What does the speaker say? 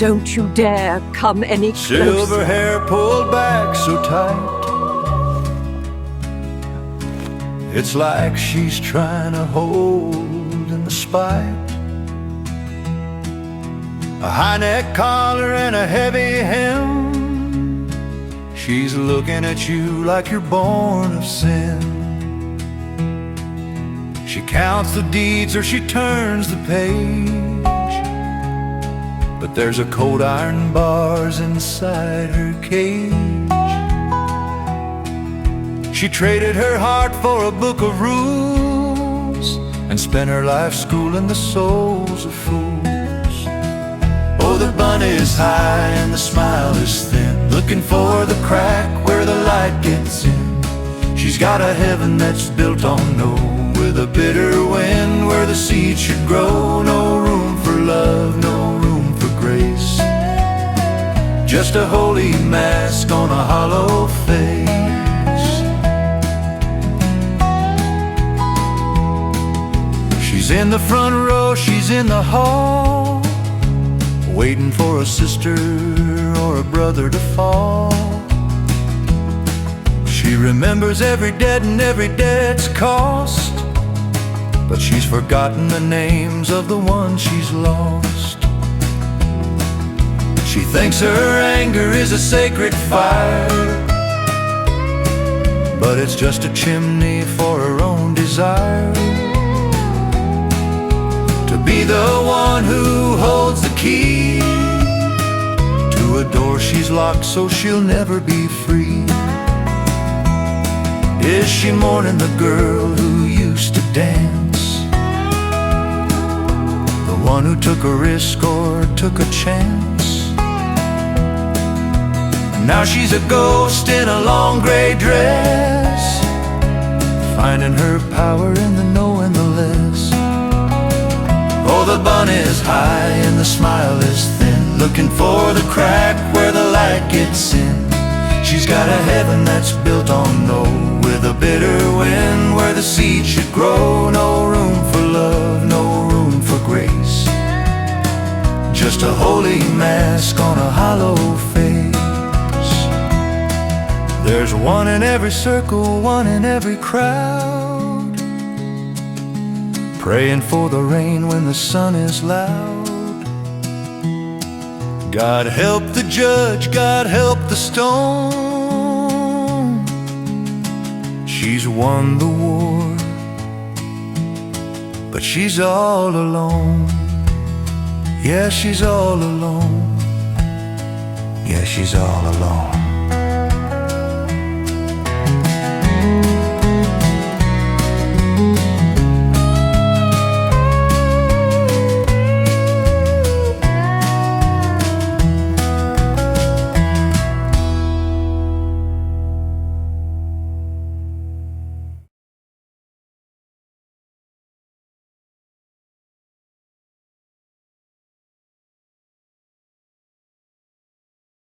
don't you dare come any closer. Silver hair pulled back so tight, it's like she's trying to hold in the spite. A high neck collar and a heavy hem, she's looking at you like you're born of sin. She counts the deeds or she turns the page, but there's a cold iron bars inside her cage. She traded her heart for a book of rules and spent her life schooling the souls of fools. Oh, the bun is high and the smile is thin, looking for the crack where the light gets in. She's got a heaven that's built on no, with a bitter wind where the seed should grow. No room for love, no room for grace, just a holy mask on a hollow face. She's in the front row, she's in the hall, waiting for a sister or a brother to fall. She remembers every debt and every debt's cost, but she's forgotten the names of the ones she's lost. She thinks her anger is a sacred fire, but it's just a chimney for her own desire. To be the one who holds the key to a door she's locked so she'll never be free. Is she mourning the girl who used to dance, the one who took a risk or took a chance? And now she's a ghost in a long gray dress, finding her power in the no and the less. Oh, the bun is high and the smile is thin, looking for the crack where the light gets in. She's got a heaven that's built on no, with a bitter wind where the seed should grow. No room for love, no room for grace, just a holy mask on a hollow face. There's one in every circle, one in every crowd, praying for the rain when the sun is loud. God help the judge, God help the stone, she's won the war, but she's all alone. Yeah, she's all alone. Yeah, she's all alone.